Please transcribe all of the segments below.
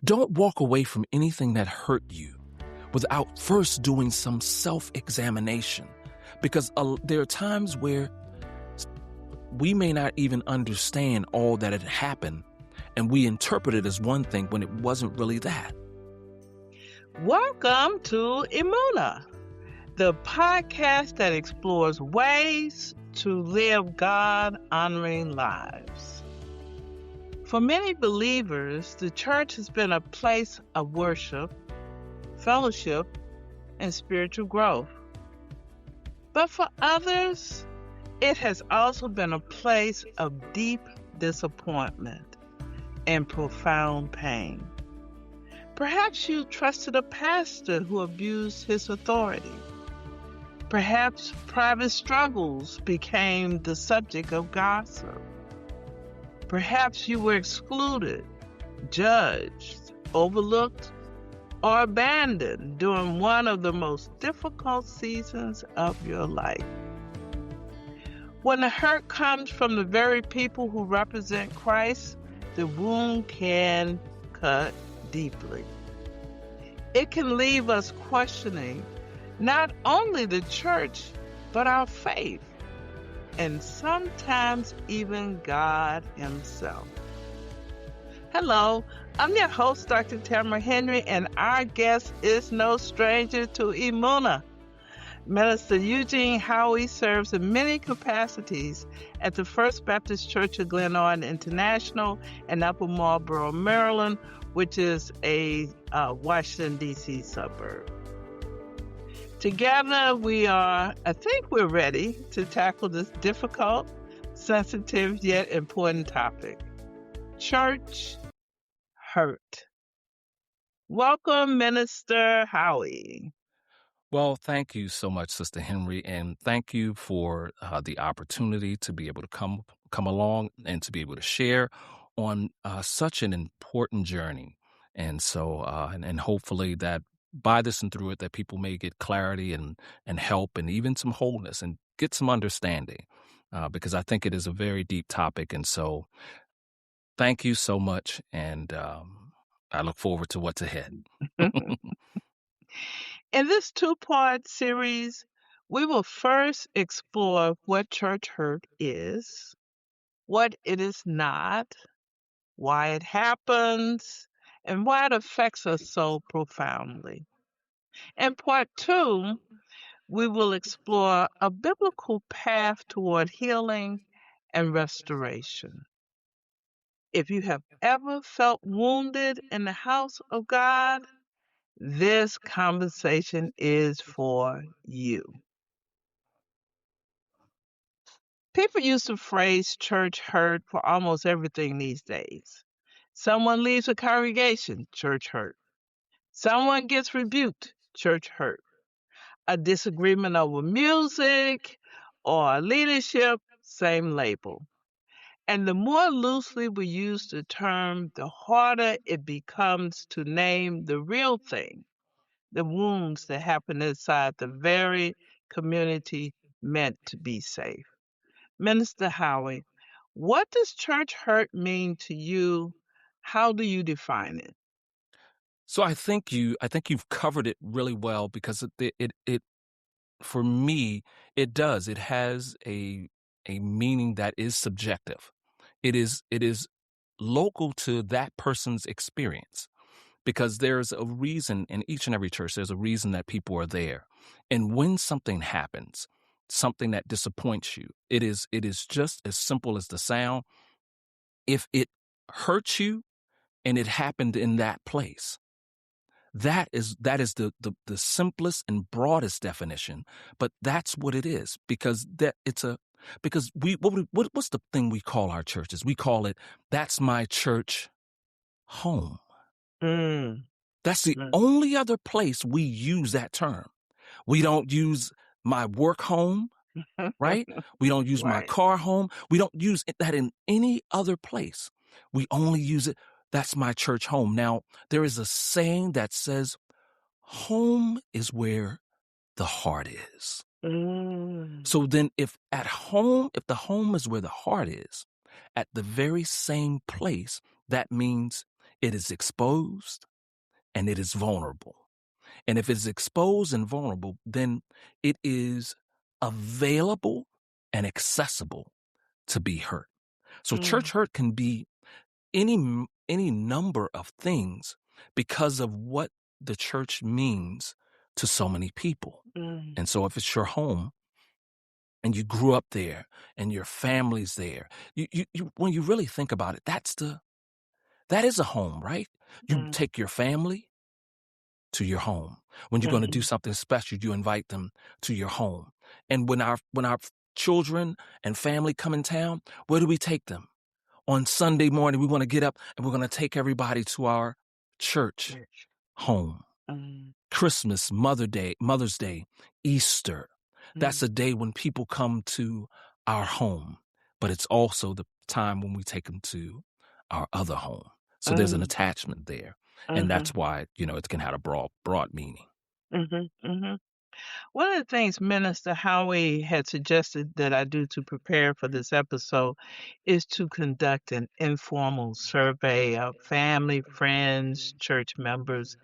Don't walk away from anything that hurt you without first doing some self-examination, because there are times where we may not even understand all that had happened, and we interpret it as one thing when it wasn't really that. Welcome to Emunah, the podcast that explores ways to live God-honoring lives. For many believers, the church has been a place of worship, fellowship, and spiritual growth. But for others, it has also been a place of deep disappointment and profound pain. Perhaps you trusted a pastor who abused his authority. Perhaps private struggles became the subject of gossip. Perhaps you were excluded, judged, overlooked, or abandoned during one of the most difficult seasons of your life. When the hurt comes from the very people who represent Christ, the wound can cut deeply. It can leave us questioning not only the church, but our faith, and sometimes even God Himself. Hello, I'm your host, Dr. Tamara Henry, and our guest is no stranger to Emunah. Minister Eugene Howie serves in many capacities at the First Baptist Church of Glenarden International in Upper Marlboro, Maryland, which is a Washington, D.C. suburb. Together I think we're ready to tackle this difficult, sensitive, yet important topic. Church hurt. Welcome, Minister Howie. Well, thank you so much, Sister Henry, and thank you for the opportunity to be able to come along and to be able to share on such an important journey. And so, and hopefully that by this and through it, that people may get clarity and help and even some wholeness and get some understanding, because I think it is a very deep topic. And so thank you so much, and I look forward to what's ahead. In this two-part series, we will first explore what church hurt is, what it is not, why it happens, and why it affects us so profoundly. In part two, we will explore a biblical path toward healing and restoration. If you have ever felt wounded in the house of God, this conversation is for you. People use the phrase church hurt for almost everything these days. Someone leaves a congregation, church hurt. Someone gets rebuked, church hurt. A disagreement over music or leadership, same label. And the more loosely we use the term, the harder it becomes to name the real thing, the wounds that happen inside the very community meant to be safe. Minister Howie, what does church hurt mean to you? How do you define it? So I think you've covered it really well, because it for me, it does. It has a meaning that is subjective. It is local to that person's experience, because there's a reason in each and every church. There's a reason that people are there. And when something happens, something that disappoints you, it is just as simple as the sound. If it hurts you and it happened in that place, that is the simplest and broadest definition, but that's what it is, because what's the thing we call our churches? We call it, that's my church home. That's the only other place we use that term. We don't use my work home, right? We don't use my car home. We don't use that in any other place. We only use it, that's my church home. Now, there is a saying that says, home is where the heart is. So then if the home is where the heart is, at the very same place, that means It is exposed and it is vulnerable. And if it's exposed and vulnerable, then it is available and accessible to be hurt. So church hurt can be any number of things because of what the church means to so many people. And so if it's your home and you grew up there and your family's there, you when you really think about it, that is a home, right? You take your family to your home. When you're going to do something special, you invite them to your home. And when our children and family come in town, where do we take them? On Sunday morning, we want to get up and we're going to take everybody to our church home. Christmas, Mother's Day, Easter. That's a day when people come to our home, but it's also the time when we take them to our other home. So there's an attachment there. And that's why, it can have a broad meaning. One of the things Minister Howie had suggested that I do to prepare for this episode is to conduct an informal survey of family, friends, church members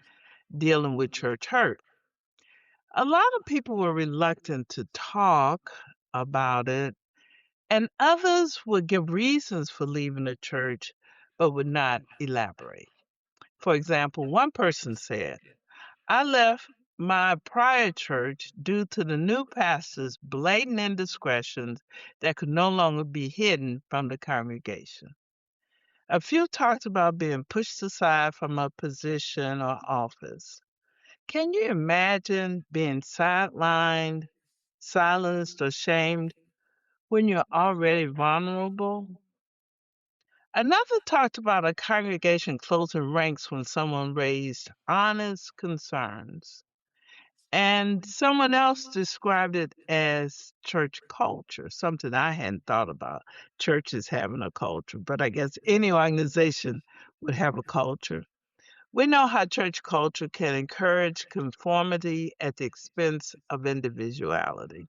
dealing with church hurt. A lot of people were reluctant to talk about it, and others would give reasons for leaving the church but would not elaborate. For example, one person said, I left my prior church due to the new pastor's blatant indiscretions that could no longer be hidden from the congregation. A few talked about being pushed aside from a position or office. Can you imagine being sidelined, silenced, or shamed when you're already vulnerable? Another talked about a congregation closing ranks when someone raised honest concerns. And someone else described it as church culture, something I hadn't thought about. Churches having a culture, but I guess any organization would have a culture. We know how church culture can encourage conformity at the expense of individuality.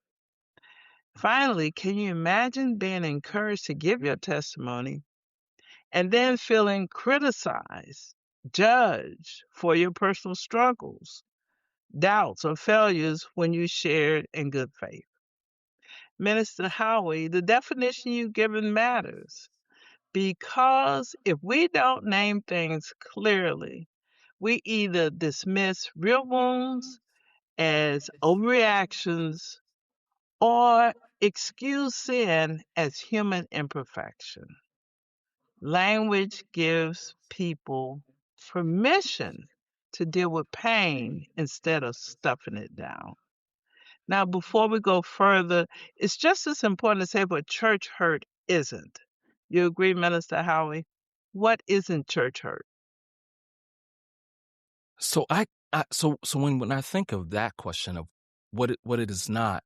Finally, can you imagine being encouraged to give your testimony and then feeling criticized, judged for your personal struggles, doubts, or failures when you shared in good faith? Minister Howie, the definition you've given matters because if we don't name things clearly, we either dismiss real wounds as overreactions or excuse sin as human imperfection. Language gives people permission to deal with pain instead of stuffing it down. Now, before we go further, it's just as important to say what church hurt isn't. You agree, Minister Howie? What isn't church hurt? So so when I think of that question of what it is not,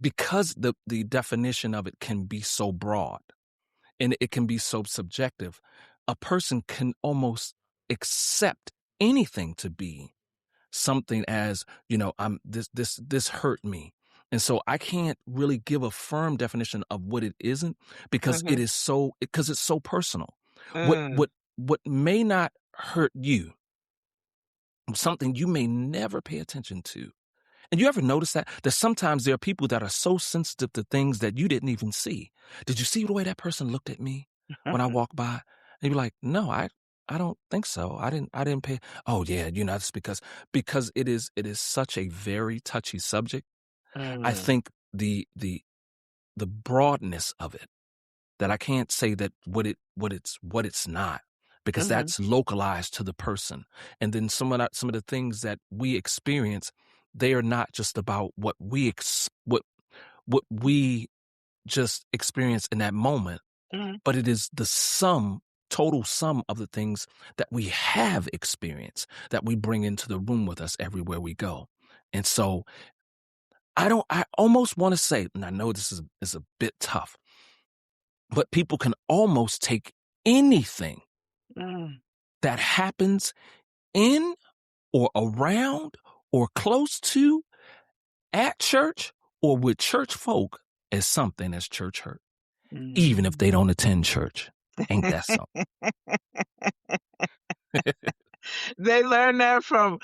because the definition of it can be so broad and it can be so subjective, a person can almost accept anything to be something as, I'm this hurt me. And so I can't really give a firm definition of what it isn't because it's so personal. What may not hurt you, something you may never pay attention to. And you ever notice that sometimes there are people that are so sensitive to things that you didn't even see. Did you see the way that person looked at me when I walked by? And you're like, no, I don't think so. I didn't pay. Oh yeah, that's because it is such a very touchy subject. I think the broadness of it, that I can't say that what it's not, because that's localized to the person. And then some of the things that we experience, they are not just about what we just experience in that moment, but it is the total sum of the things that we have experienced that we bring into the room with us everywhere we go. And so I almost want to say, and I know this is a bit tough, but people can almost take anything that happens in or around or close to at church or with church folk as something as church hurt, even if they don't attend church. Ain't that something? They learned that from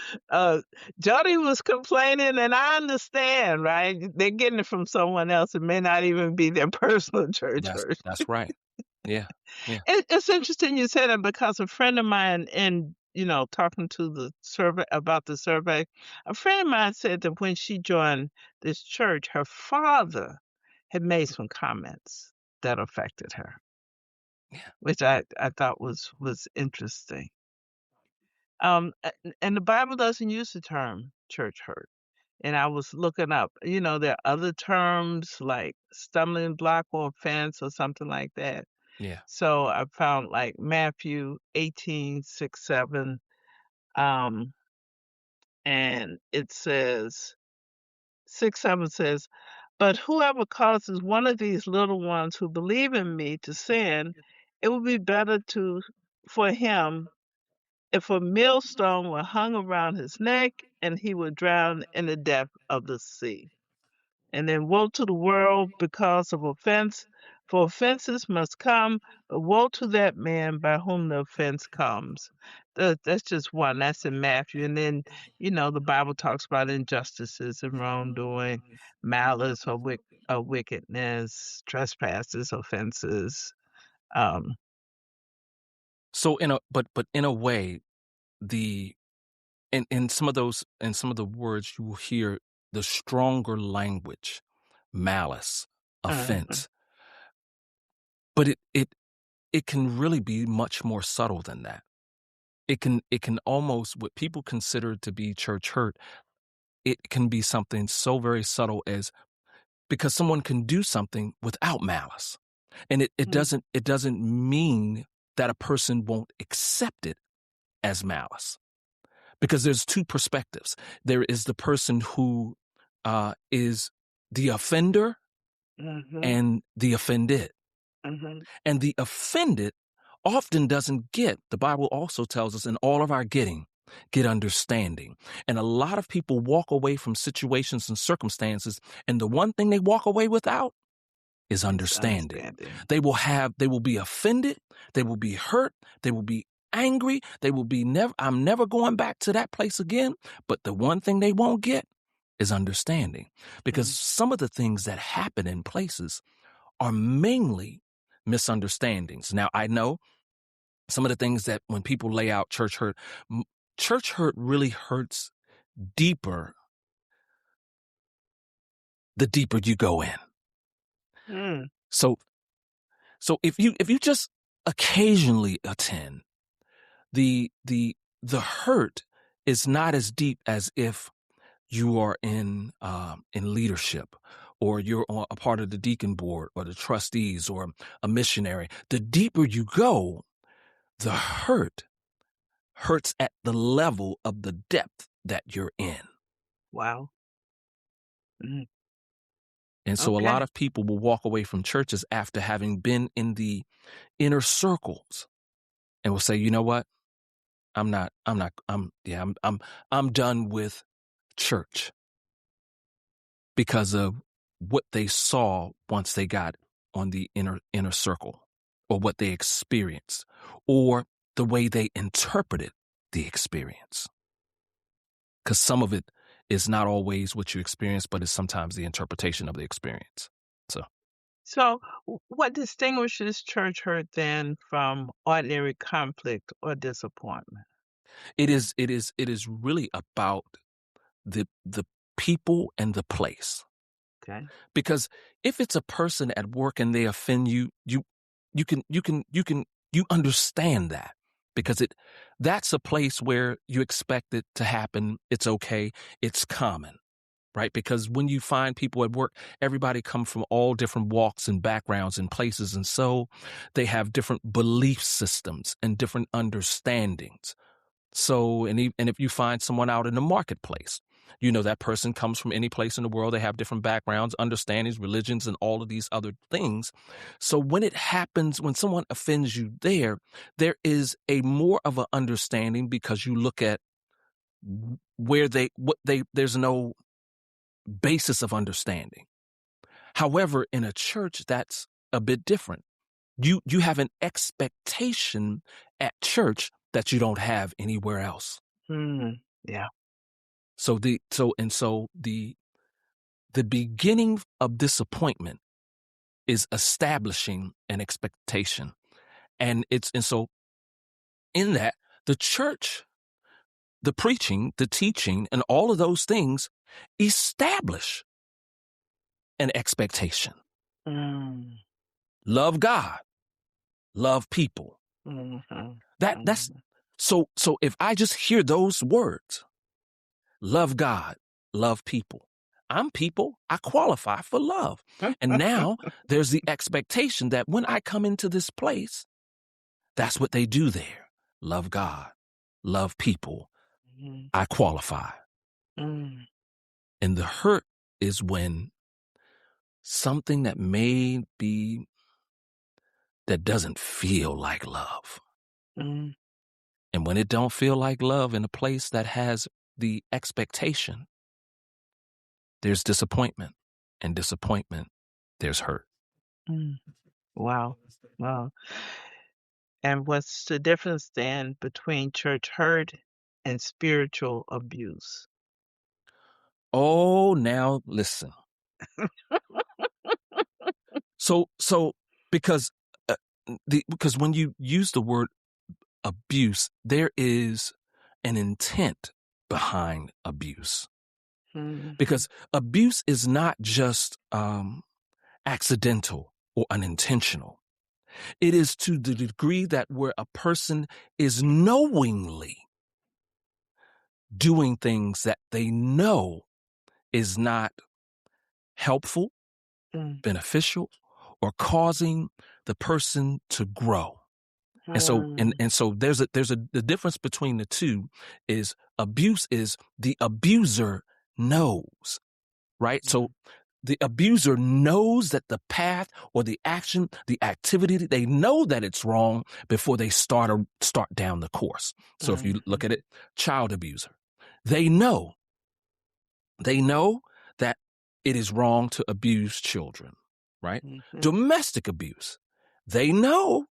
Jody was complaining, and I understand, right? They're getting it from someone else. It may not even be their personal church hurt. That's right. Yeah. Yeah. It's interesting you said that because a friend of mine, in talking to the survey about the survey, a friend of mine said that when she joined this church, her father had made some comments that affected her, Yeah. which I thought was interesting. And the Bible doesn't use the term church hurt. And I was looking up, there are other terms like stumbling block or offense or something like that. Yeah. So I found like Matthew 18:6, 7, and it says, 6:7 says, "But whoever causes one of these little ones who believe in me to sin, it would be better for him if a millstone were hung around his neck and he were drowned in the depth of the sea." And then woe to the world because of offense, for offenses must come, but woe to that man by whom the offense comes. That's just one. That's in Matthew. And then, the Bible talks about injustices and wrongdoing, malice or wickedness, trespasses, offenses. Um, So but in a way, the in some of the words you will hear the stronger language, malice, uh, offense. But it can really be much more subtle than that. It can almost what people consider to be church hurt, it can be something so very subtle as because someone can do something without malice. And mm, it doesn't mean that a person won't accept it as malice. Because there's two perspectives. There is the person who is the offender mhm, and the offended. mhm, And the offended often doesn't get, the Bible also tells us, in all of our getting, get understanding. And a lot of people walk away from situations and circumstances, and the one thing they walk away without is it's understanding. understanding. They will be offended, they will be hurt, they will be angry, they will be I'm never going back to that place again. But the one thing they won't get is understanding. Because Mm, some of the things that happen in places are mainly misunderstandings. Now, I know some of the things that when people lay out church hurt really hurts deeper the deeper you go in. mm, So if you just occasionally attend, the hurt is not as deep as if you are in leadership, or you're a part of the deacon board or the trustees or a missionary. The deeper you go, the hurts at the level of the depth that you're in. wow. Mm, And so a lot okay. of people will walk away from churches after having been in the inner circles and will say, you know what? I'm done with church because of what they saw once they got on the inner circle, or what they experienced, or the way they interpreted the experience. Because some of it is not always what you experience, but it's sometimes the interpretation of the experience. So So, what distinguishes church hurt then from ordinary conflict or disappointment? it is really about the people and the place. Okay. Because if it's a person at work and they offend you, you understand that, because that's a place where you expect it to happen. It's okay. It's common, right? Because when you find people at work, everybody come from all different walks and backgrounds and places. And so they have different belief systems and different understandings. So, and if you find someone out in the marketplace, that person comes from any place in the world. They have different backgrounds, understandings, religions, and all of these other things. So when it happens, when someone offends you there is a more of an understanding, because you look at there's no basis of understanding. However, in a church, that's a bit different, you have an expectation at church that you don't have anywhere else. Yeah. So the beginning of disappointment is establishing an expectation. And so in that, the church, the preaching, the teaching, and all of those things establish an expectation. Love God, love people. That's so if I just hear those words, love God, love people, I'm people, I qualify for love. And now there's the expectation that when I come into this place, that's what they do there. Love God, love people, I qualify. And the hurt is when something that doesn't feel like love. And when it don't feel like love in a place that has the expectation, there's disappointment. And disappointment, there's hurt. Wow. And what's the difference then between church hurt and spiritual abuse? Oh, now listen. So because when you use the word abuse, there is an intent behind abuse. Because abuse is not just accidental or unintentional. It is to the degree that where a person is knowingly doing things that they know is not helpful, beneficial, or causing the person to grow. And so there's the difference between the two is abuse is the abuser knows, right? So the abuser knows that the path or the action, the activity, they know that it's wrong before they start down the course. So if you look at it, child abuser, they know that it is wrong to abuse children, right? Domestic abuse, they know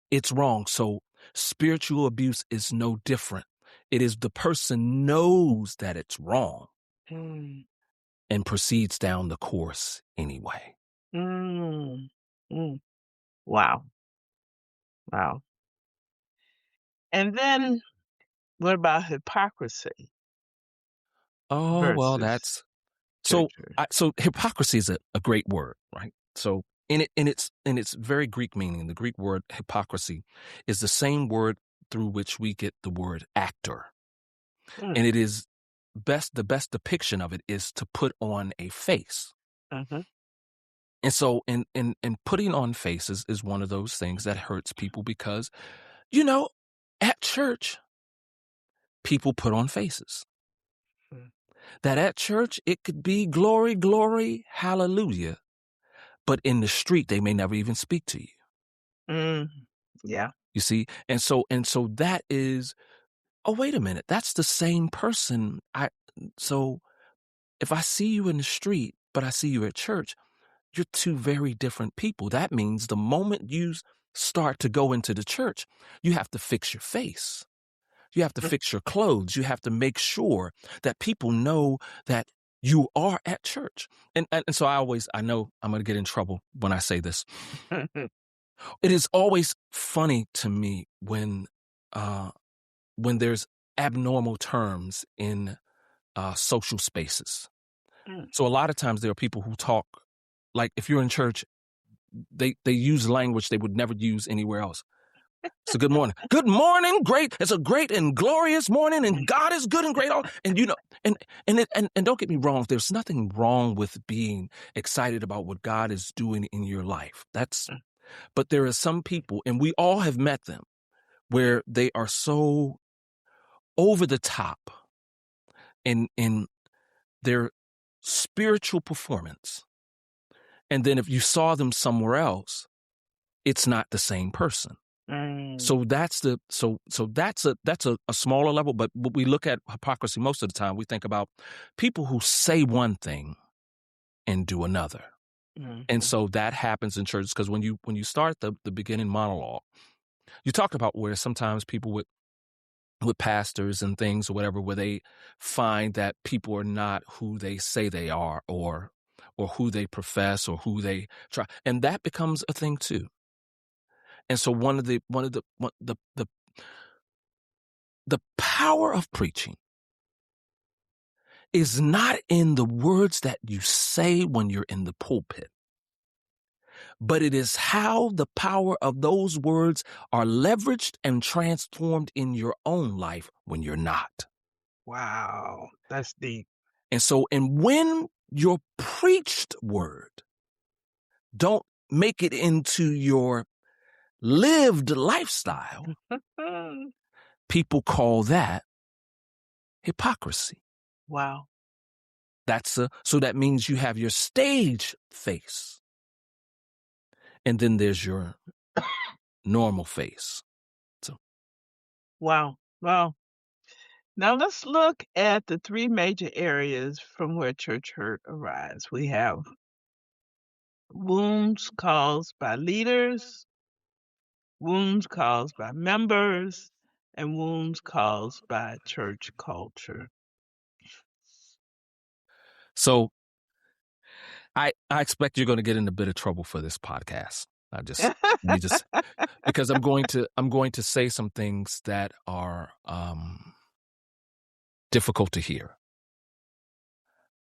it's wrong. So spiritual abuse is no different. It is the person knows that it's wrong and proceeds down the course anyway. Wow. And then what about hypocrisy? Oh, well, that's so hypocrisy is a great word, right? So in its very Greek meaning, the Greek word hypocrisy is the same word through which we get the word actor. And it is the best depiction of it is to put on a face. And so in putting on faces is one of those things that hurts people because, at church, people put on faces. That at church, it could be glory, glory, hallelujah. But in the street, they may never even speak to you. Yeah. You see? And so that is, oh, wait a minute. That's the same person. So if I see you in the street, but I see you at church, you're two very different people. That means the moment you start to go into the church, you have to fix your face. You have to fix your clothes. You have to make sure that people know that you are at church. And so I know I'm going to get in trouble when I say this. It is always funny to me when there's abnormal terms in social spaces. So a lot of times there are people who talk, like if you're in church, they use language they would never use anywhere else. So good morning. Good morning. Great. It's a great and glorious morning and God is good and great. And and don't get me wrong. There's nothing wrong with being excited about what God is doing in your life. But there are some people, and we all have met them, where they are so over the top in their spiritual performance. And then if you saw them somewhere else, it's not the same person. So that's a smaller level. But when we look at hypocrisy most of the time, we think about people who say one thing and do another. And so that happens in churches because when you start the beginning monologue, you talk about where sometimes people with pastors and things or whatever, where they find that people are not who they say they are or who they profess or who they try. And that becomes a thing too. And so the power of preaching is not in the words that you say when you're in the pulpit, but it is how the power of those words are leveraged and transformed in your own life when you're not. Wow, that's deep. And when your preached word don't make it into your lived lifestyle, people call that hypocrisy. Wow. So that means you have your stage face, and then there's your normal face. So, wow. Now let's look at the three major areas from where church hurt arise. We have wounds caused by leaders, wounds caused by members, and wounds caused by church culture. So I expect you're going to get in a bit of trouble for this podcast. Because I'm going to say some things that are difficult to hear.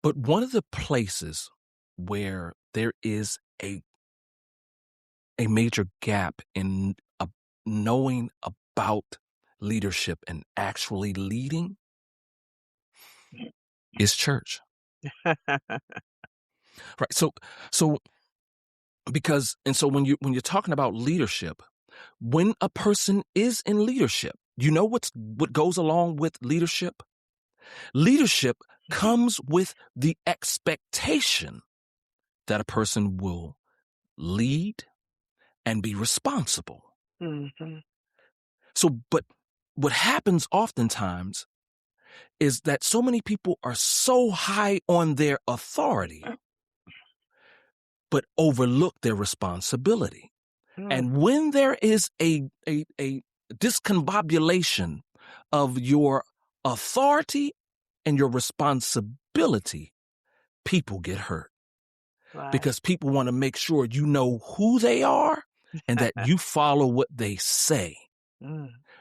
But one of the places where there is a major gap in knowing about leadership and actually leading is church. Right. So when you're talking about leadership, when a person is in leadership, you know what goes along with leadership? Leadership comes with the expectation that a person will lead and be responsible. Mm-hmm. So, but what happens oftentimes is that so many people are so high on their authority, but overlook their responsibility. And when there is a discombobulation of your authority and your responsibility, people get hurt. Right. Because people want to make sure you know who they are and that you follow what they say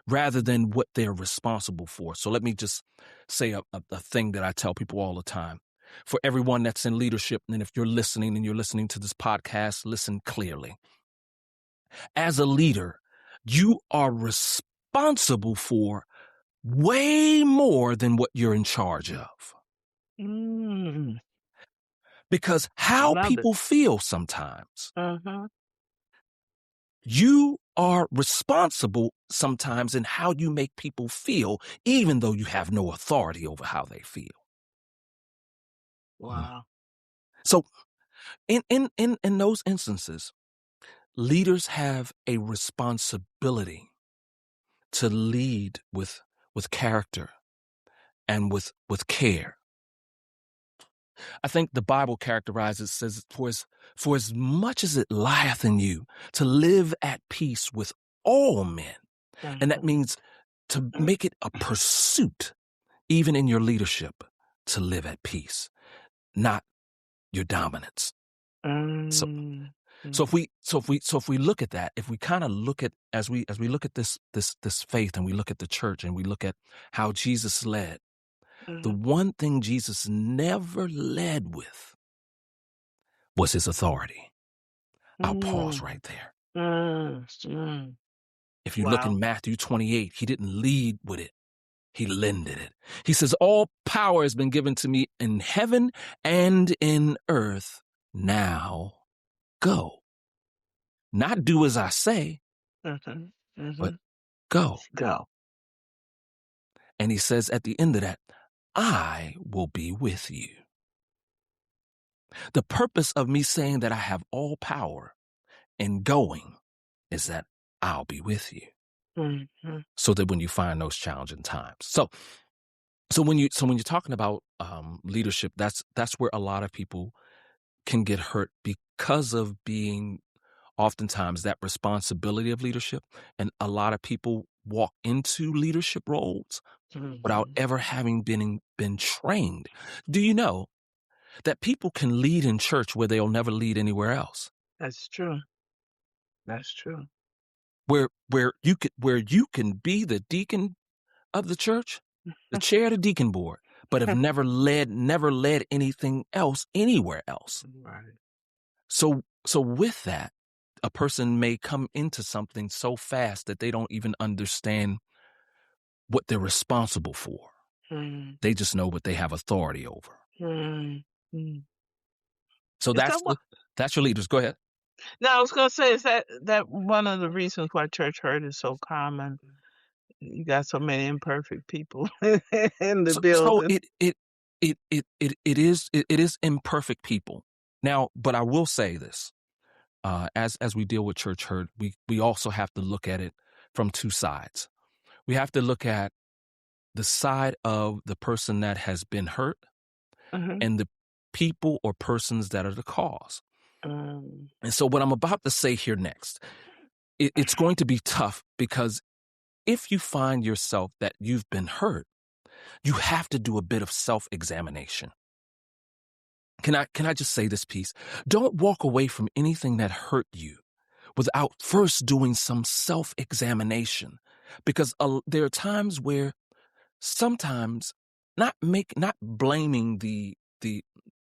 rather than what they're responsible for. So let me just say a thing that I tell people all the time. For everyone that's in leadership, and if you're listening to this podcast, listen clearly. As a leader, you are responsible for way more than what you're in charge of. Because how people feel sometimes, you are responsible sometimes in how you make people feel, even though you have no authority over how they feel. Wow. So in those instances, leaders have a responsibility to lead with character and with care. I think the Bible says, for as much as it lieth in you to live at peace with all men. And that means to make it a pursuit, even in your leadership, to live at peace, not your dominance. So if we look at that, if we kind of look at as we look at this faith, and we look at the church, and we look at how Jesus led, the one thing Jesus never led with was his authority. I'll pause right there. If you look in Matthew 28, he didn't lead with it. He lended it. He says, all power has been given to me in heaven and in earth. Now go. Not do as I say, but go. Go. And he says at the end of that, I will be with you. The purpose of me saying that I have all power and going is that I'll be with you. So that when you find those challenging times. So when you're talking about leadership, that's where a lot of people can get hurt because of being oftentimes that responsibility of leadership. And a lot of people walk into leadership roles without ever having been trained. Do you know that people can lead in church where they'll never lead anywhere else? That's true. That's true. Where you can be the deacon of the church, the chair of the deacon board, but have never led anything else anywhere else. Right. So with that, a person may come into something so fast that they don't even understand what they're responsible for. They just know what they have authority over. So that's your leaders. Go ahead. No, I was going to say, is that one of the reasons why church hurt is so common? You got so many imperfect people in the building. So it is imperfect people. Now, but I will say this. As we deal with church hurt, we also have to look at it from two sides. We have to look at the side of the person that has been hurt and the people or persons that are the cause. And so what I'm about to say here next, it's going to be tough, because if you find yourself that you've been hurt, you have to do a bit of self-examination. Can I just say this piece? Don't walk away from anything that hurt you without first doing some self-examination, because there are times where sometimes not blaming the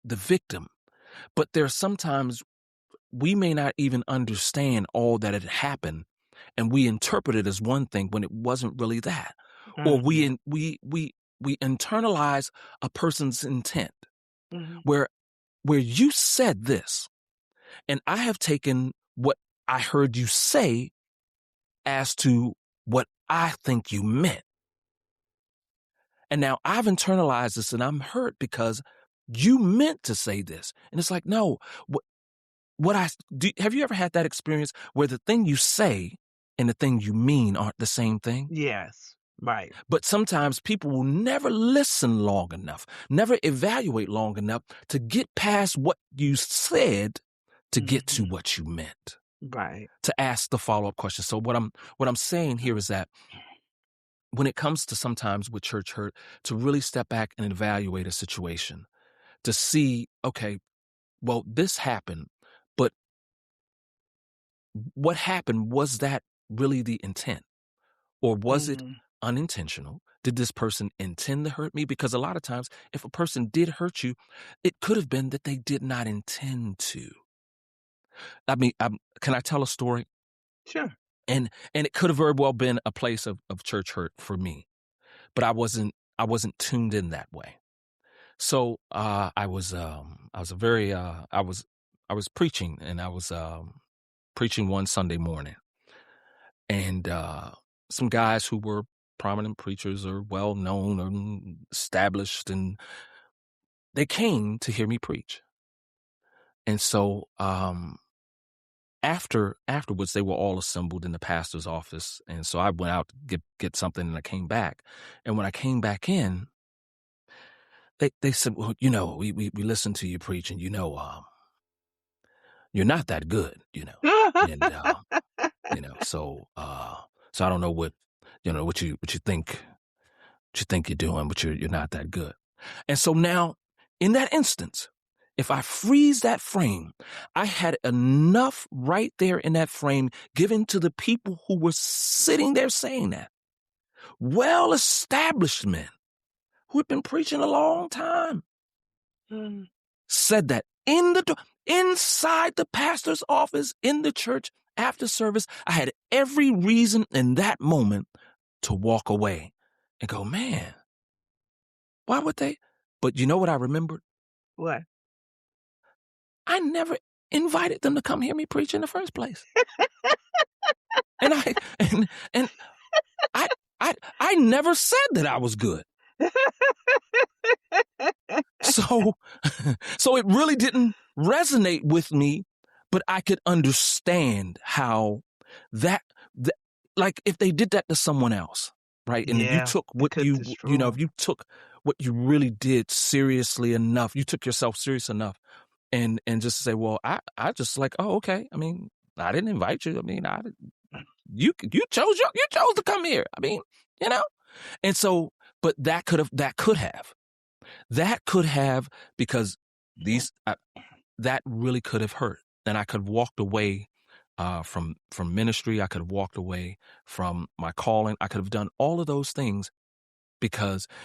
victim, but there are sometimes we may not even understand all that had happened, and we interpret it as one thing when it wasn't really that, or we internalize a person's intent, where you said this, and I have taken what I heard you say as to what I think you meant. And now I've internalized this and I'm hurt because you meant to say this. And it's like, no, have you ever had that experience where the thing you say and the thing you mean aren't the same thing? Yes, right. But sometimes people will never listen long enough, never evaluate long enough to get past what you said to get to what you meant. Right. To ask the follow-up question. So what I'm saying here is that when it comes to sometimes with church hurt, to really step back and evaluate a situation, to see, okay, well, this happened, but what happened, was that really the intent? Or was it unintentional? Did this person intend to hurt me? Because a lot of times, if a person did hurt you, it could have been that they did not intend to. I mean, can I tell a story? Sure. And it could have very well been a place of church hurt for me, but I wasn't tuned in that way. So I was preaching, and I was preaching one Sunday morning, and some guys who were prominent preachers or well known or established, and they came to hear me preach. And so afterwards, they were all assembled in the pastor's office. And so I went out to get something, and I came back. And when I came back in, they said, well, we listened to you preach, and you're not that good, and so I don't know what you think you're doing, but you're not that good. And so now, in that instance, if I freeze that frame, I had enough right there in that frame given to the people who were sitting there saying that. Well-established men who had been preaching a long time said that inside the pastor's office, in the church, after service. I had every reason in that moment to walk away and go, man, why would they? But you know what I remembered? What? I never invited them to come hear me preach in the first place. and I never said that I was good. So it really didn't resonate with me, but I could understand how that like if they did that to someone else, right? And if you took what if you took what you really did seriously enough, you took yourself serious enough and just say, well, I just like, oh, okay. I mean, I didn't invite you. I mean, you chose to come here. I mean, you know, and so, but that could have because that really could have hurt, and I could have walked away from ministry. I could have walked away from my calling. I could have done all of those things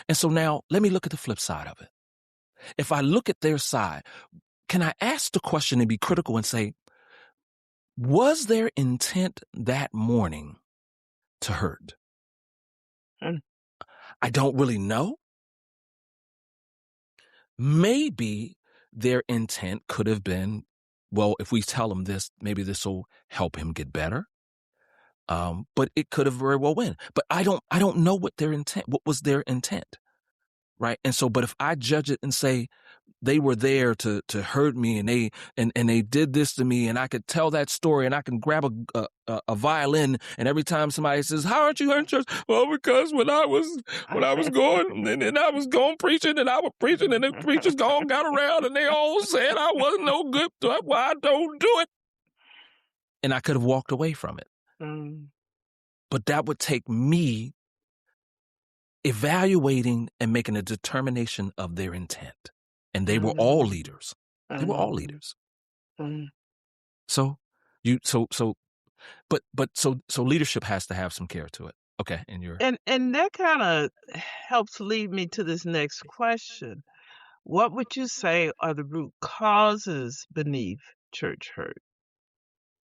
and so now let me look at the flip side of it. If I look at their side, can I ask the question and be critical and say, was their intent that morning to hurt? I don't really know. Maybe their intent could have been, well, if we tell him this, maybe this will help him get better. But it could have very well been. But I don't know what was their intent, right? And so, but if I judge it and say they were there to hurt me, and they did this to me, and I could tell that story, and I can grab a violin, and every time somebody says, "How aren't you in church?" Well, because when I was going, and I was going preaching, and I was preaching, and the preachers got around, and they all said I wasn't no good. That's why I don't do it. And I could have walked away from it. But that would take me evaluating and making a determination of their intent. And they were all leaders. They were all leaders. So leadership has to have some care to it. Okay. And that kind of helps lead me to this next question. What would you say are the root causes beneath church hurt?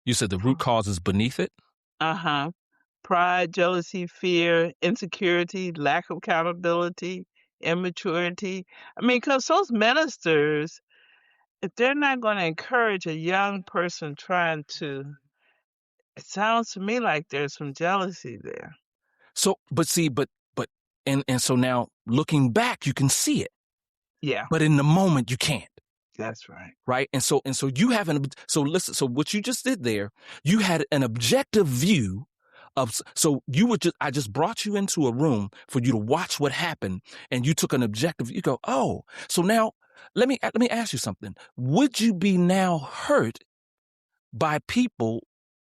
You said the root causes beneath it? Pride, jealousy, fear, insecurity, lack of accountability, immaturity. I mean, because those ministers, if they're not going to encourage a young person trying to, it sounds to me like there's some jealousy there. So, and so now looking back, you can see it. Yeah. But in the moment, you can't. That's right. Right. And so you have listen, so what you just did there, you had an objective view I just brought you into a room for you to watch what happened, and you took an objective, you go, oh, so now let me ask you something. Would you be now hurt by people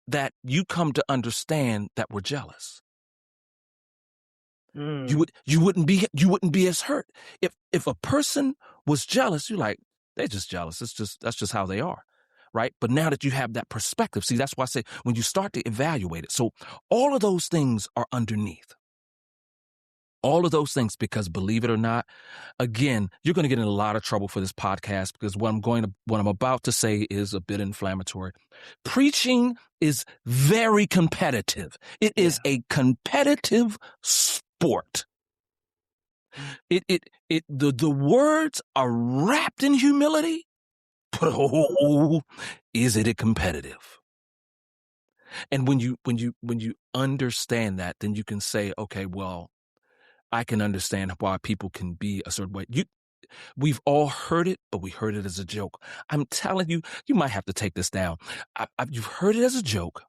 that you come to understand that were jealous? You wouldn't be as hurt. If a person was jealous, you're like, they're just jealous. That's just how they are. Right. But now that you have that perspective, see, that's why I say when you start to evaluate it. So all of those things are underneath. All of those things, because believe it or not, again, you're going to get in a lot of trouble for this podcast because what I'm about to say is a bit inflammatory. Preaching is very competitive. It is a competitive sport. The words are wrapped in humility. But is it competitive? And when you understand that, then you can say, okay, well, I can understand why people can be a certain way. We've all heard it, but we heard it as a joke. I'm telling you, you might have to take this down. You've heard it as a joke,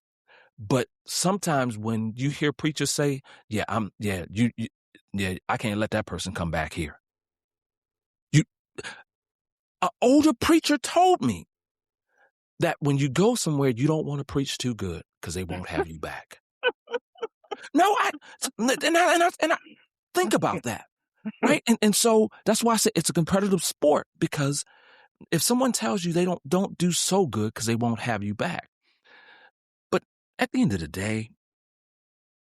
but sometimes when you hear preachers say, I can't let that person come back here. An older preacher told me that when you go somewhere, you don't want to preach too good because they won't have you back. No, and I think about that, right? And so that's why I say it's a competitive sport, because if someone tells you they don't do so good because they won't have you back, but at the end of the day,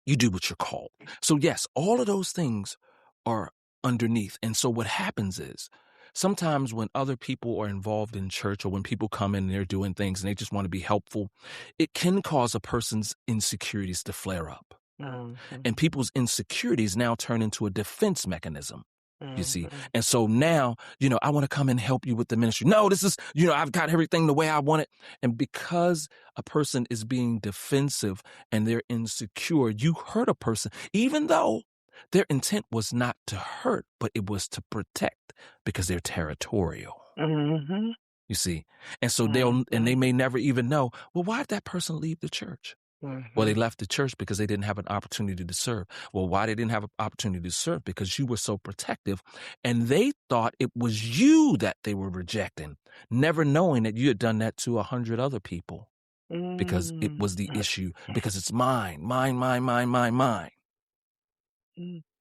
you do what you're called. So yes, all of those things are underneath. And so what happens is, sometimes when other people are involved in church, or when people come in and they're doing things and they just want to be helpful, it can cause a person's insecurities to flare up. And people's insecurities now turn into a defense mechanism, you see. And so now, I want to come and help you with the ministry. No, this is, I've got everything the way I want it. And because a person is being defensive and they're insecure, you hurt a person, even though their intent was not to hurt, but it was to protect, because they're territorial. You see? And so they may never even know, well, why did that person leave the church? Well, they left the church because they didn't have an opportunity to serve. Well, why they didn't have an opportunity to serve? Because you were so protective, and they thought it was you that they were rejecting, never knowing that you had done that to 100 other people because it was the issue, because it's mine, mine, mine, mine, mine, mine.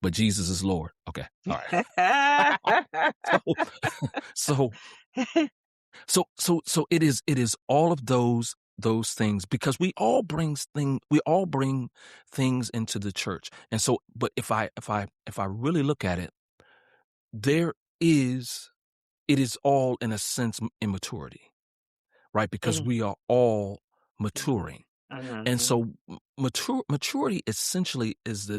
But Jesus is Lord. Okay. All right. So it is all of those things, because we all bring things into the church. And so, but if I really look at it, it is all, in a sense, immaturity, right? Because we are all maturing. And so maturity essentially is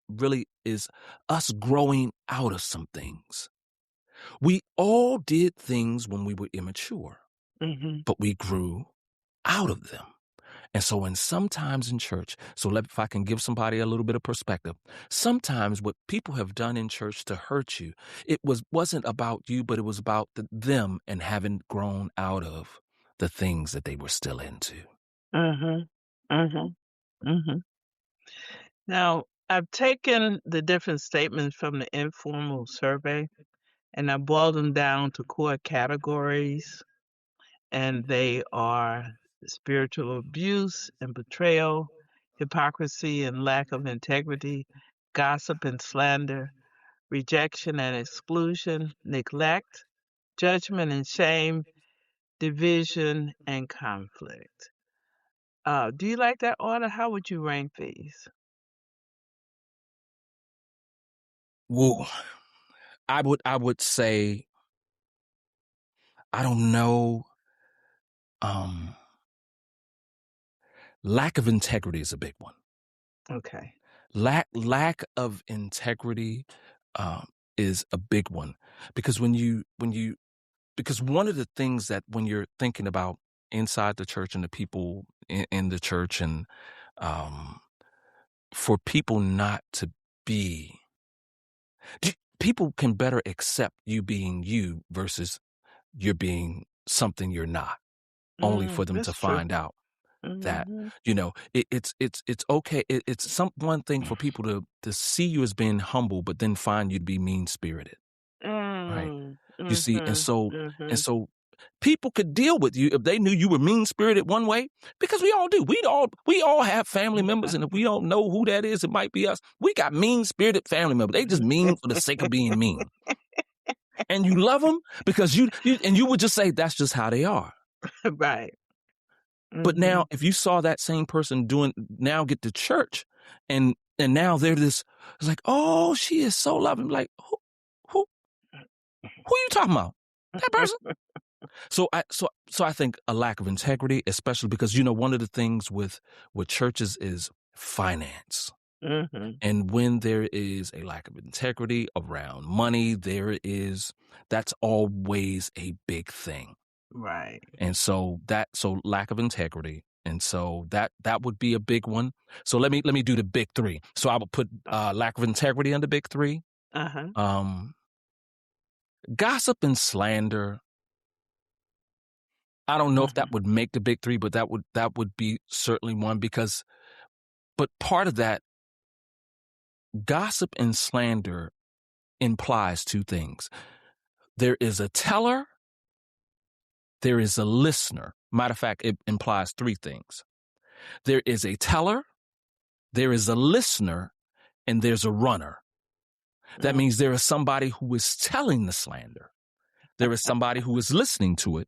really is us growing out of some things. We all did things when we were immature, but we grew out of them. And so sometimes in church, if I can give somebody a little bit of perspective, sometimes what people have done in church to hurt you, it wasn't about you, but it was about them and having grown out of the things that they were still into. Now, I've taken the different statements from the informal survey and I boiled them down to core categories, and they are spiritual abuse and betrayal, hypocrisy and lack of integrity, gossip and slander, rejection and exclusion, neglect, judgment and shame, division and conflict. Do you like that order? How would you rank these? Well, I would say, I don't know. Lack of integrity is a big one. Okay. Lack of integrity is a big one, because because one of the things that when you're thinking about inside the church and the people in the church, and for people not to be, people can better accept you being you versus you're being something you're not, only for them to find out that, it's okay. It's one thing for people to see you as being humble, but then find you to be mean-spirited. Right. You see, and so people could deal with you if they knew you were mean-spirited one way, because we all do. We all have family members, and if we don't know who that is, it might be us. We got mean-spirited family members. They just mean for the sake of being mean. And you love them because you would just say that's just how they are. Right. But now, if you saw that same person get to church, and now they're it's like, oh, she is so loving. Like, who you talking about? That person? So I think a lack of integrity, especially because, one of the things with churches is finance. And when there is a lack of integrity around money, that's always a big thing. Right. And so lack of integrity. And so that would be a big one. So let me do the big three. So I would put lack of integrity under big three. Gossip and slander. I don't know if that would make the big three, but that would be certainly one, but part of that, gossip and slander implies two things. There is a teller, there is a listener. Matter of fact, it implies three things. There is a teller, there is a listener, and there's a runner. That means there is somebody who is telling the slander. There is somebody who is listening to it.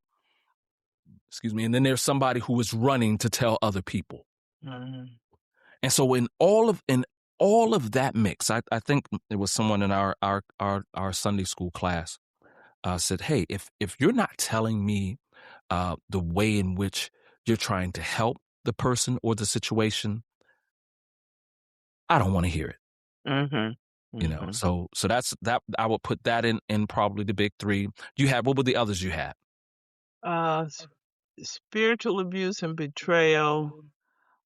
Excuse me. And then there's somebody who is running to tell other people. And so in all of that mix, I think there was someone in our Sunday school class said, hey, if you're not telling me the way in which you're trying to help the person or the situation, I don't want to hear it. So that's that. I would put that in probably the big three. What were the others you had? Spiritual abuse and betrayal,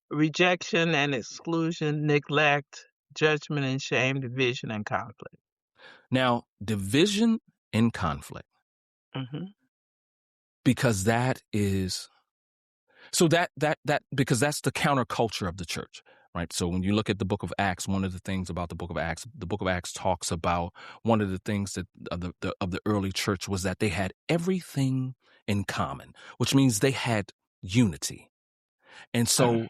rejection and exclusion, neglect, judgment and shame, division and conflict. Now, division and conflict. Because that is, So that because that's the counterculture of the church, right? So when you look at the book of Acts, one of the things about the book of Acts talks about one of the things that of the early church was that they had everything in common, which means they had unity. And so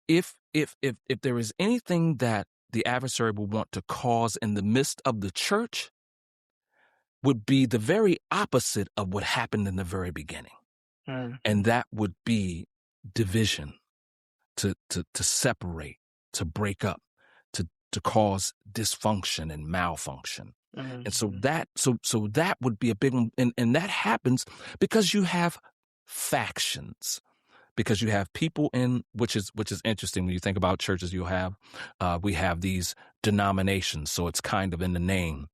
if there is anything that the adversary will want to cause in the midst of the church, would be the very opposite of what happened in the very beginning. And that would be division, to separate, to break up, to cause dysfunction and malfunction. And so that would be a big one. And that happens because you have factions, because you have people in, which is interesting when you think about churches. We have these denominations. So it's kind of in the name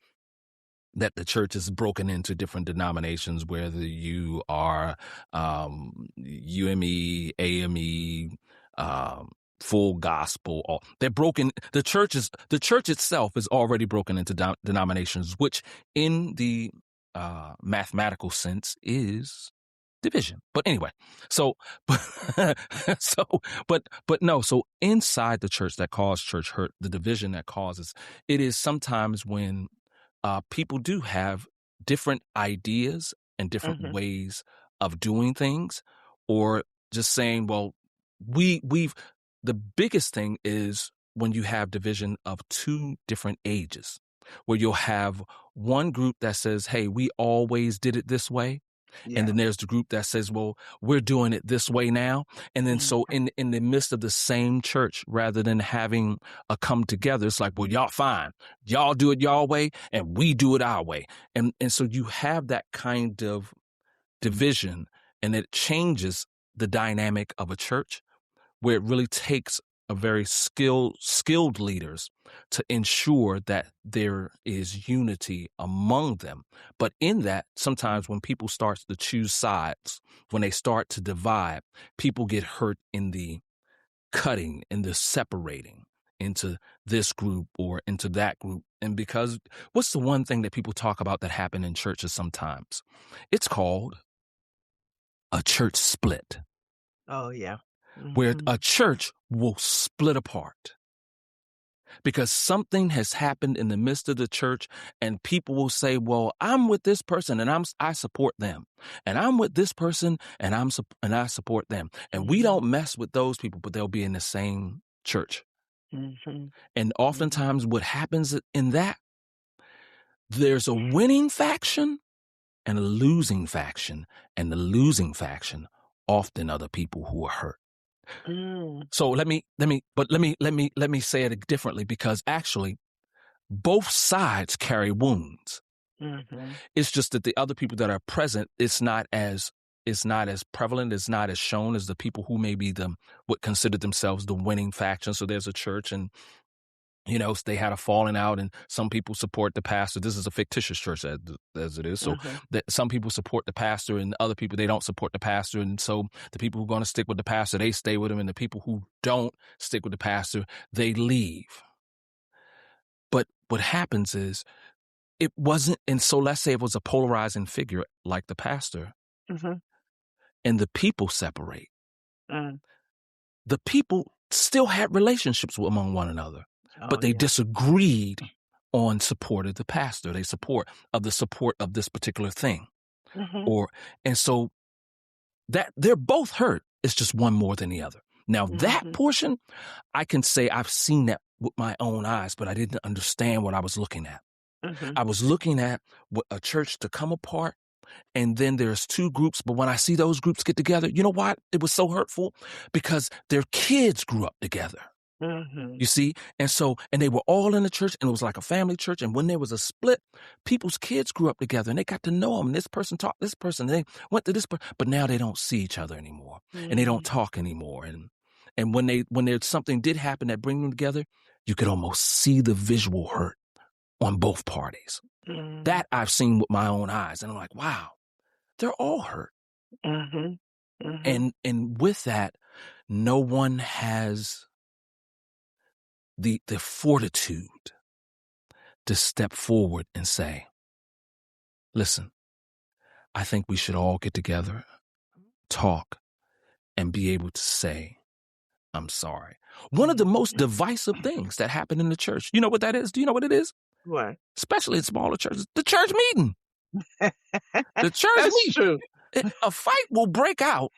that the church is broken into different denominations, whether you are UME, AME, full gospel. They're broken. The church itself is already broken into denominations, which in the mathematical sense is division. But anyway, so inside the church that causes church hurt, the division that causes it is sometimes when people do have different ideas and different ways of doing things, or just saying, well, the biggest thing is when you have division of two different ages, where you'll have one group that says, hey, we always did it this way. Yeah. And then there's the group that says, well, we're doing it this way now. And then so in the midst of the same church, rather than having a come together, it's like, well, y'all fine. Y'all do it y'all way and we do it our way. And so you have that kind of division, and it changes the dynamic of a church, where it really takes a very skilled leaders to ensure that there is unity among them. But in that, sometimes when people start to choose sides, when they start to divide, people get hurt in the cutting, in the separating into this group or into that group. And because what's the one thing that people talk about that happen in churches sometimes? It's called a church split. Oh, yeah. Where a church will split apart because something has happened in the midst of the church, and people will say, well, I'm with this person and I support them, and I'm with this person and I support them. And we don't mess with those people, but they'll be in the same church. And oftentimes what happens in that, there's a winning faction and a losing faction, and the losing faction often are the people who are hurt. So let me say it differently, because actually both sides carry wounds. It's just that the other people that are present, it's not as prevalent, it's not as shown as the people who may be what consider themselves the winning faction. So there's a church, and they had a falling out, and some people support the pastor. This is a fictitious church as it is. So that some people support the pastor, and other people, they don't support the pastor. And so the people who are going to stick with the pastor, they stay with him. And the people who don't stick with the pastor, they leave. But what happens is it wasn't. And so let's say it was a polarizing figure like the pastor, and the people separate. The people still had relationships among one another. But they disagreed on support of the pastor. They support of this particular thing. And so that they're both hurt. It's just one more than the other. Now that portion, I can say I've seen that with my own eyes, but I didn't understand what I was looking at. I was looking at a church to come apart, and then there's two groups. But when I see those groups get together, you know why it was so hurtful? Because their kids grew up together. You see? And they were all in the church, and it was like a family church. And when there was a split, people's kids grew up together, and they got to know them. And this person taught this person, and they went to this person, but now they don't see each other anymore, and they don't talk anymore. And when there's something did happen that bring them together, you could almost see the visual hurt on both parties. That I've seen with my own eyes. And I'm like, wow, they're all hurt. And with that, no one has the fortitude to step forward and say, listen, I think we should all get together, talk, and be able to say, I'm sorry. One of the most divisive things that happen in the church, you know what that is? Do you know what it is? What? Especially in smaller churches, the church meeting. The church That's meeting. true. A fight will break out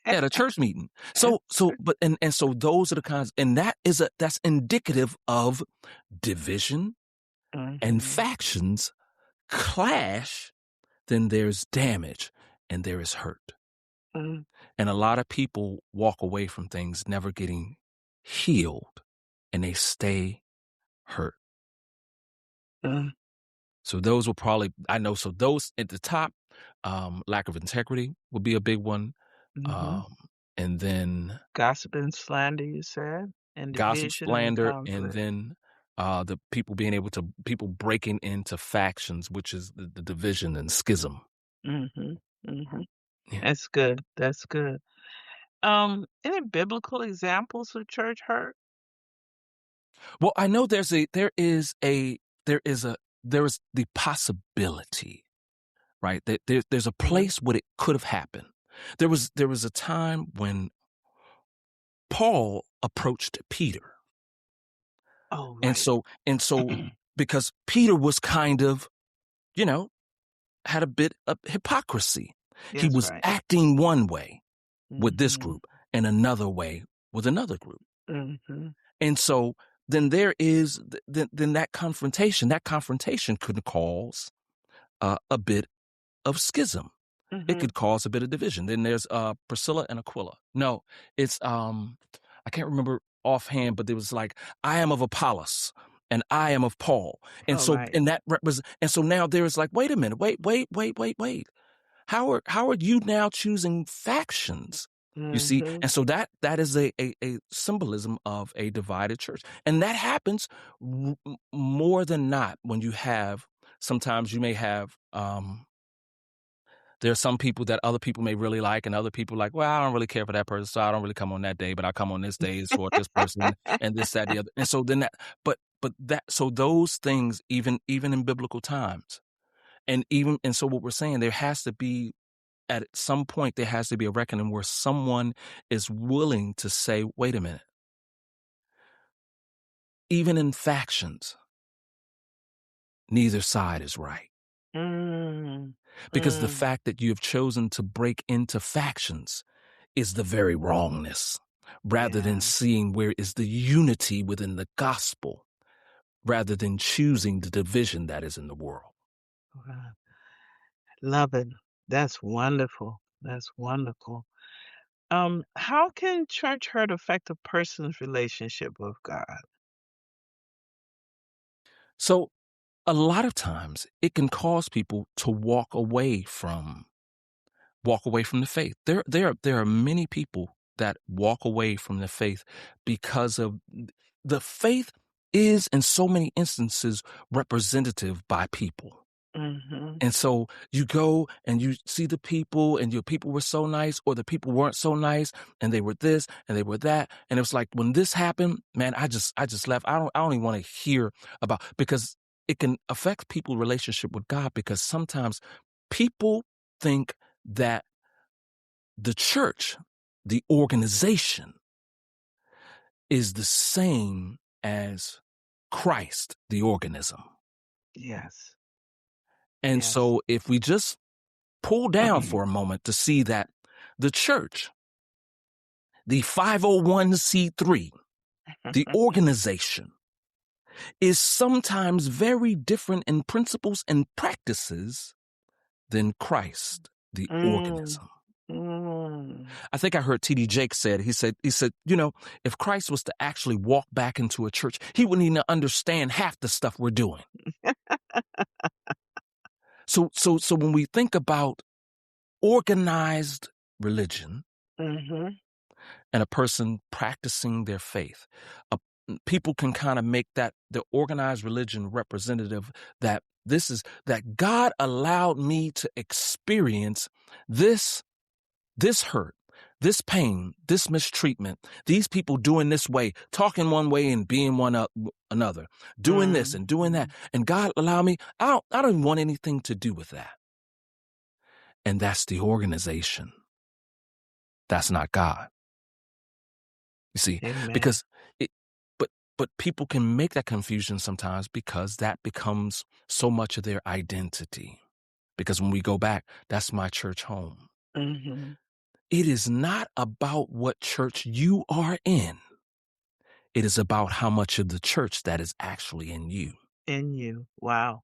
at a church meeting. So those are the kinds, and that's indicative of division and factions clash. Then there's damage and there is hurt. And a lot of people walk away from things never getting healed, and they stay hurt. So those will probably, I know, so those at the top, lack of integrity would be a big one. And then gossip and slander, you said, and gossip, division and slander, and conflict. then the people breaking into factions, which is the division and schism. Yeah. That's good. That's good. Any biblical examples of church hurt? Well, I know there is the possibility, right? There's a place where it could have happened. There was a time when Paul approached Peter. Oh, right. And so because Peter was kind of, had a bit of hypocrisy. He was acting one way with this group and another way with another group. And so then there is then that confrontation could cause a bit of schism. It could cause a bit of division. Then there's Priscilla and Aquila. No, it's I can't remember offhand, but it was like, I am of Apollos and I am of Paul. And and so now there's like, wait a minute, wait. How are you now choosing factions? You see, and so that is a symbolism of a divided church, and that happens more than not when you have. Sometimes you may have. There are some people that other people may really like, and other people like, well, I don't really care for that person, so I don't really come on that day, but I come on this day to support this person and this, that, the other. And so then so those things, even in biblical times, and so what we're saying, there has to be, at some point, there has to be a reckoning where someone is willing to say, wait a minute, even in factions, neither side is right. Because the fact that you have chosen to break into factions is the very wrongness, rather than seeing where is the unity within the gospel, rather than choosing the division that is in the world. Wow. Love it. That's wonderful. That's wonderful. How can church hurt affect a person's relationship with God? So a lot of times it can cause people to walk away from the faith. There are many people that walk away from the faith because of the faith is in so many instances representative by people. And so you go and you see the people, and your people were so nice, or the people weren't so nice, and they were this and they were that. And it was like, when this happened, man, I just left. I don't even want to hear about, because it can affect people's relationship with God, because sometimes people think that the church, the organization, is the same as Christ, the organism. Yes. And so if we just pull down for a moment to see that the church, the 501c3, the organization, is sometimes very different in principles and practices than Christ, the organism. I think I heard T.D. Jakes said, he said, if Christ was to actually walk back into a church, he wouldn't even understand half the stuff we're doing. So when we think about organized religion and a person practicing their faith, people can kind of make that the organized religion representative, that that God allowed me to experience this hurt, this pain, this mistreatment, these people doing this way, talking one way and being another, doing this and doing that. And God allowed me, I don't even want anything to do with that. And that's the organization. That's not God. You see, Amen. because it, but people can make that confusion sometimes because that becomes so much of their identity. Because when we go back, that's my church home. Mm-hmm. It is not about what church you are in. It is about how much of the church that is actually in you. In you. Wow.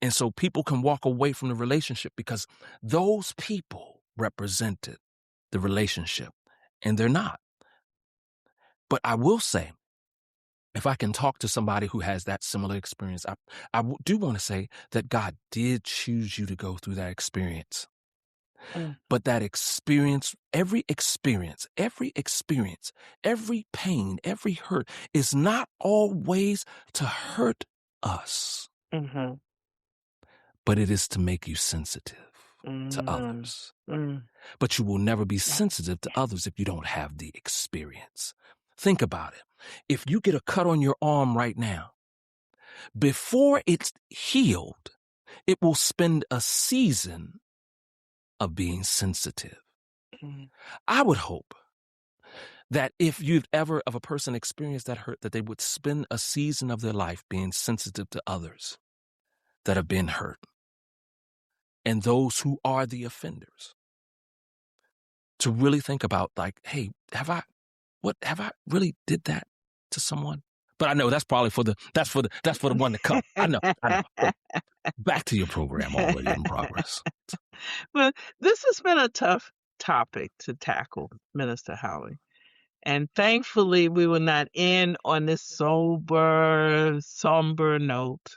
And so people can walk away from the relationship because those people represented the relationship, and they're not. But I will say, if I can talk to somebody who has that similar experience, do want to say that God did choose you to go through that experience. Mm. But that experience, every pain, every hurt is not always to hurt us, Mm-hmm. but it is to make you sensitive to Mm-hmm. others. Mm. But you will never be sensitive to others if you don't have the experience. Think about it. If you get a cut on your arm right now, before it's healed, it will spend a season of being sensitive. Mm. I would hope that if you've ever of a person experienced that hurt, that they would spend a season of their life being sensitive to others that have been hurt and those who are the offenders. To really think about, like, hey, have I really did that to someone? But I know that's probably for the one to come. I know. But back to your program already in progress. Well, this has been a tough topic to tackle, Minister Howie. And thankfully, we will not end on this somber note.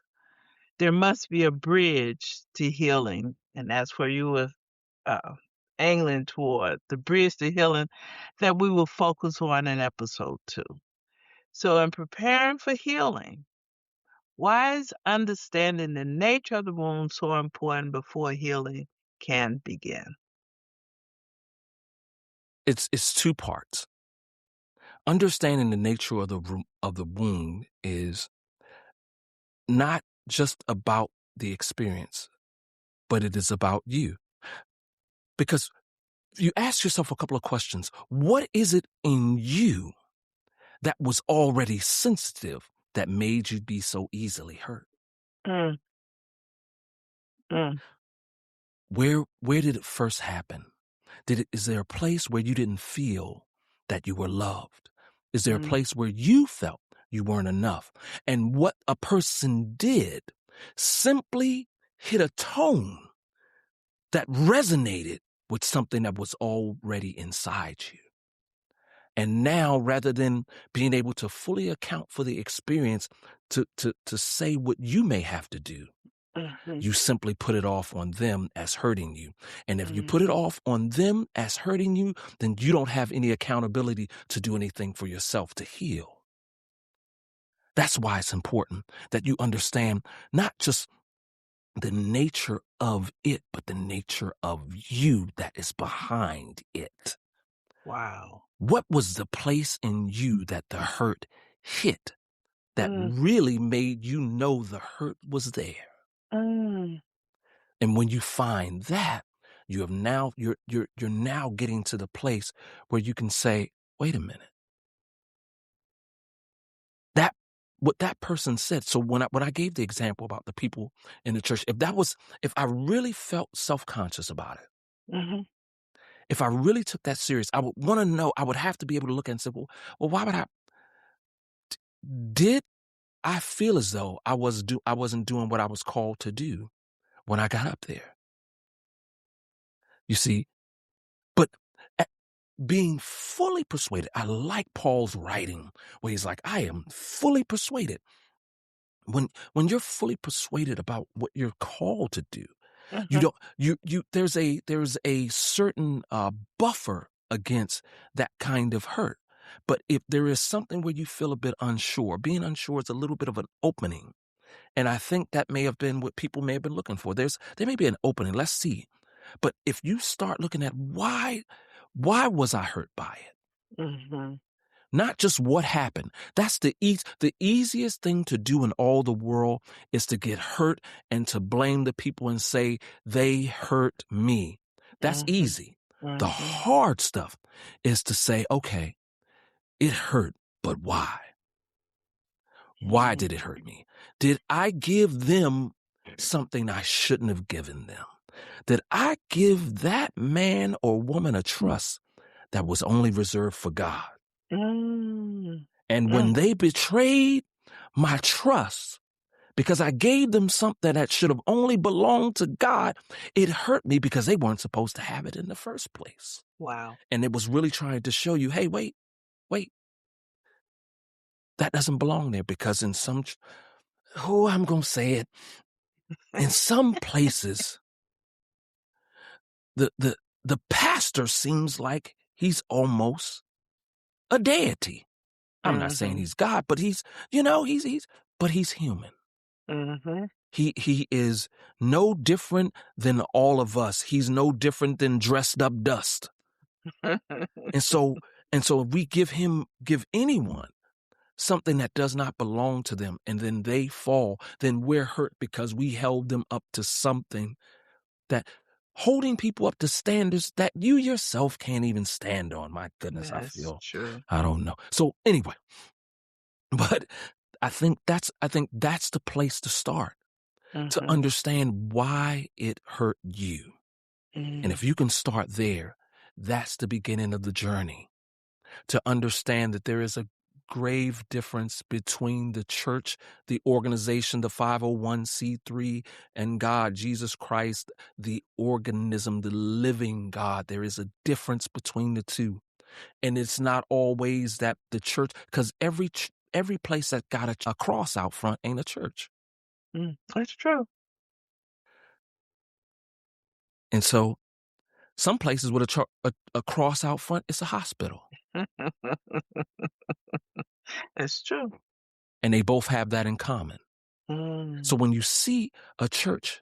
There must be a bridge to healing. And that's where you were angling toward, the bridge to healing that we will focus on in episode 2. So, in preparing for healing, why is understanding the nature of the wound so important before healing can begin? It's two parts. Understanding the nature of the wound is not just about the experience, but it is about you. Because you ask yourself a couple of questions. What is it in you that was already sensitive that made you be so easily hurt? Mm, mm, Where did it first happen? Is there a place where you didn't feel that you were loved? Is there a mm, place where you felt you weren't enough? And what a person did simply hit a tone that resonated with something that was already inside you. And now, rather than being able to fully account for the experience to say what you may have to do, mhm, you simply put it off on them as hurting you. And if you put it mhm, off on them as hurting you, then you don't have any accountability to do anything for yourself to heal. That's why it's important that you understand not just the nature of it, but the nature of you that is behind it. wow. What was the place in you that the hurt hit that Mm, really made you know the hurt was there? mm, And when you find that, you have now you're now getting to the place where you can say, wait a minute. That what that person said. So when I gave the example about the people in the church, if I really felt self-conscious about it, mhm, if I really took that serious, I would want to know, I would have to be able to look and say, well, why would did I feel as though I wasn't doing what I was called to do when I got up there? You see, but being fully persuaded, I like Paul's writing where he's like, I am fully persuaded. When you're fully persuaded about what you're called to do, you mhm, don't there's a certain buffer against that kind of hurt. But if there is something where you feel a bit unsure, being unsure is a little bit of an opening. And I think that may have been what people may have been looking for. There may be an opening. Let's see. But if you start looking at why was I hurt by it? mhm, Not just what happened. That's the easiest thing to do in all the world is to get hurt and to blame the people and say they hurt me. That's mhm, easy. The hard stuff is to say, okay, it hurt, but why? Why did it hurt me? Did I give them something I shouldn't have given them? Did I give that man or woman a trust that was only reserved for God? And when they betrayed my trust, because I gave them something that should have only belonged to God, it hurt me because they weren't supposed to have it in the first place. Wow. And it was really trying to show you, hey, wait. That doesn't belong there, because in some, I'm going to say it, in some places, the pastor seems like he's almost a deity. I'm not saying he's God, but he's human. He is no different than all of us. He's no different than dressed up dust. And so if we give anyone something that does not belong to them, and then they fall, then we're hurt because we held them up to something that, holding people up to standards that you yourself can't even stand on. My goodness, That's true. I don't know. So anyway, but I think that's the place to start, to understand why it hurt you. And if you can start there, that's the beginning of the journey, to understand that there is a grave difference between the church, the organization, the 501c3, and God, Jesus Christ, the organism, the living God. There is a difference between the two. And it's not always that the church, because every place that got a cross out front ain't a church. That's true. And so some places with a cross out front, it's a hospital. It's true. And they both have that in common. So when you see a church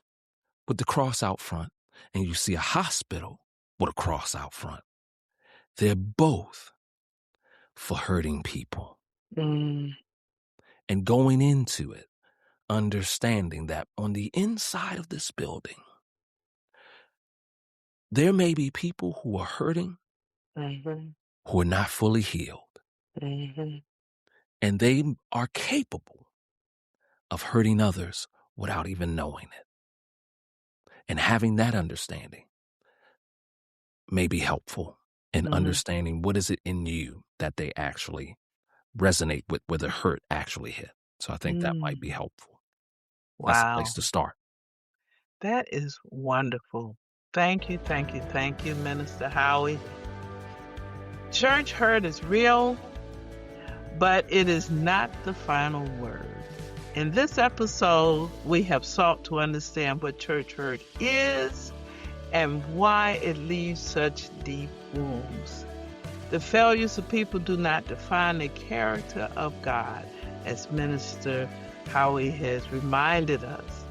with the cross out front and you see a hospital with a cross out front, they're both for hurting people. And going into it, understanding that on the inside of this building, there may be people who are hurting, who are not fully healed. And they are capable of hurting others without even knowing it. And having that understanding may be helpful in understanding what is it in you that they actually resonate with, where the hurt actually hit. So I think that might be helpful. Wow. That's the place to start. That is wonderful. Thank you, Minister Howie. Church hurt is real, but it is not the final word. In this episode, we have sought to understand what church hurt is and why it leaves such deep wounds. The failures of people do not define the character of God, as Minister Howie has reminded us.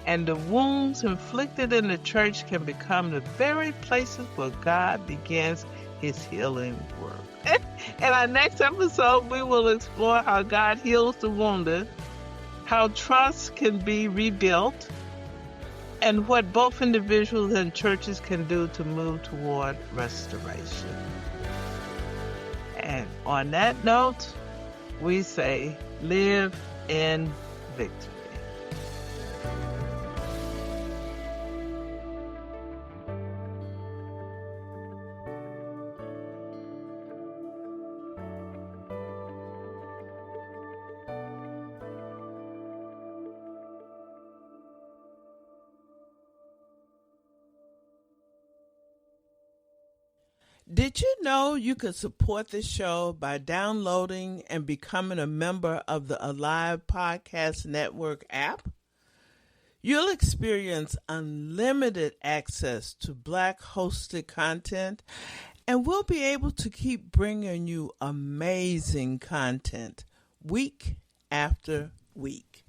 And the wounds inflicted in the church can become the very places where God begins his healing work. In our next episode, we will explore how God heals the wounded, how trust can be rebuilt, and what both individuals and churches can do to move toward restoration. And on that note, we say, live in victory. Did you know you could support this show by downloading and becoming a member of the Alive Podcast Network app? You'll experience unlimited access to Black-hosted content, and we'll be able to keep bringing you amazing content week after week.